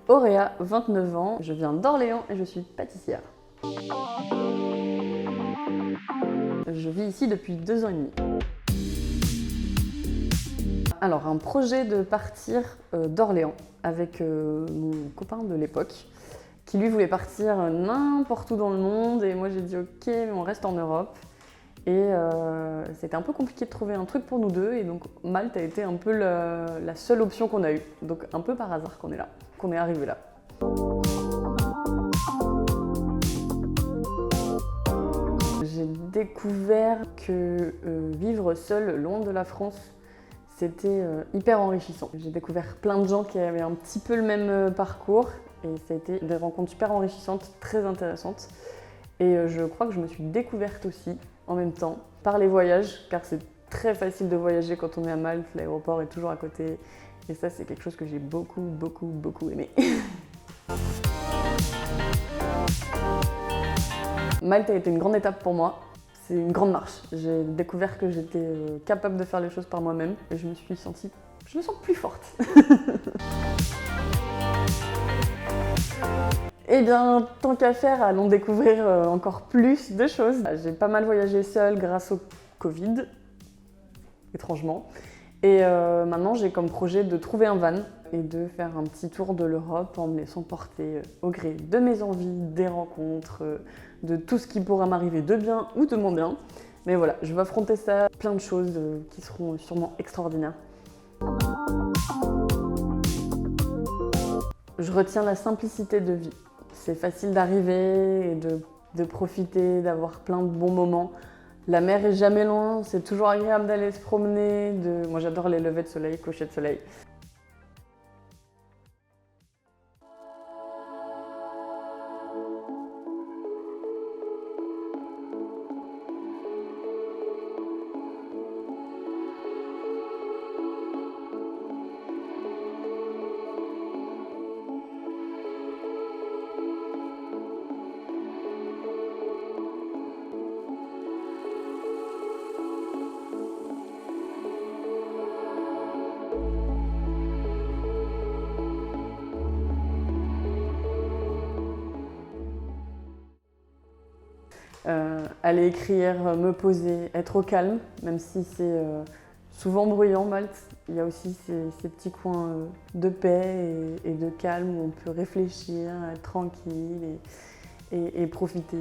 Auréa, 29 ans, je viens d'Orléans et je suis pâtissière. Je vis ici depuis 2 ans et demi. Alors, un projet de partir d'Orléans avec mon copain de l'époque, qui lui voulait partir n'importe où dans le monde, et moi j'ai dit ok, mais on reste en Europe. Et c'était un peu compliqué de trouver un truc pour nous deux, et donc Malte a été un peu la seule option qu'on a eue. Donc un peu par hasard qu'on est là, qu'on est arrivé là. J'ai découvert que vivre seul loin de la France, c'était hyper enrichissant. J'ai découvert plein de gens qui avaient un petit peu le même parcours, et ça a été des rencontres super enrichissantes, très intéressantes. Et je crois que je me suis découverte aussi en même temps par les voyages, car c'est très facile de voyager quand on est à Malte, l'aéroport est toujours à côté, et ça c'est quelque chose que j'ai beaucoup aimé. Malte a été une grande étape pour moi, c'est une grande marche. J'ai découvert que j'étais capable de faire les choses par moi-même, et je me sens plus forte. Eh bien, tant qu'à faire, allons découvrir encore plus de choses. J'ai pas mal voyagé seule grâce au Covid, étrangement. Et maintenant, j'ai comme projet de trouver un van et de faire un petit tour de l'Europe en me laissant porter au gré de mes envies, des rencontres, de tout ce qui pourra m'arriver de bien ou de moins bien. Mais voilà, je vais affronter ça, plein de choses qui seront sûrement extraordinaires. Je retiens la simplicité de vie. C'est facile d'arriver et de profiter, d'avoir plein de bons moments. La mer est jamais loin, c'est toujours agréable d'aller se promener. Moi j'adore les levées de soleil, couchers de soleil. Aller écrire, me poser, être au calme, même si c'est souvent bruyant Malte. Il y a aussi ces petits coins de paix et de calme où on peut réfléchir, être tranquille et profiter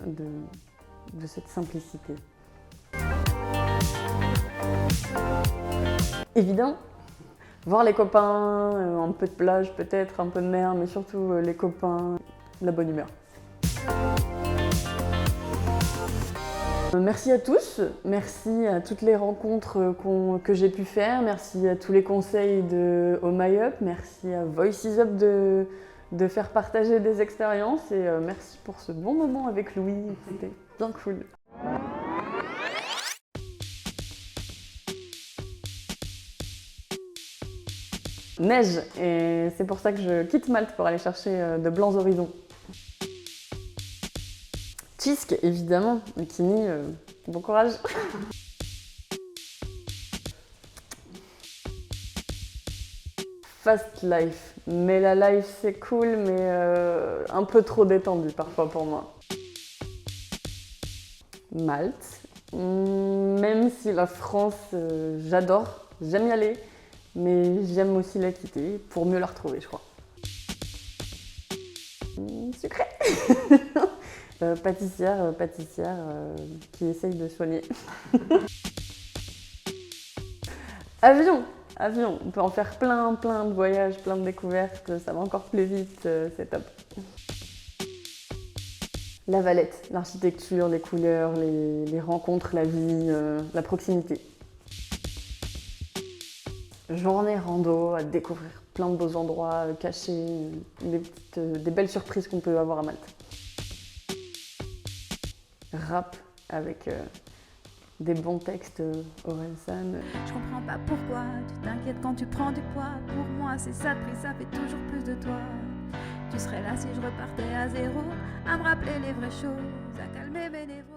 de cette simplicité. Évidemment, voir les copains, un peu de plage peut-être, un peu de mer, mais surtout les copains, la bonne humeur. Merci à tous, merci à toutes les rencontres que j'ai pu faire, merci à tous les conseils de Oh My Up, merci à Voices Up de faire partager des expériences, et merci pour ce bon moment avec Louis, c'était bien cool. Neige, et c'est pour ça que je quitte Malte pour aller chercher de blancs horizons. Tjisk, évidemment, Kini, bon courage. Fast life, mais la life c'est cool, mais un peu trop détendu parfois pour moi. Malte, même si la France, j'adore, j'aime y aller, mais j'aime aussi la quitter pour mieux la retrouver, je crois. Sucré. Pâtissière qui essaye de soigner. Avion, on peut en faire plein de voyages, plein de découvertes, ça va encore plus vite, c'est top. La Valette, l'architecture, les couleurs, les rencontres, la vie, la proximité. Journée rando, à découvrir plein de beaux endroits cachés, des belles surprises qu'on peut avoir à Malte. Rap avec des bons textes Orelsan. Je comprends pas pourquoi tu t'inquiètes quand tu prends du poids. Pour moi c'est ça de prix, ça fait toujours plus de toi. Tu serais là si je repartais à zéro, à me rappeler les vraies choses, à calmer mes névroses.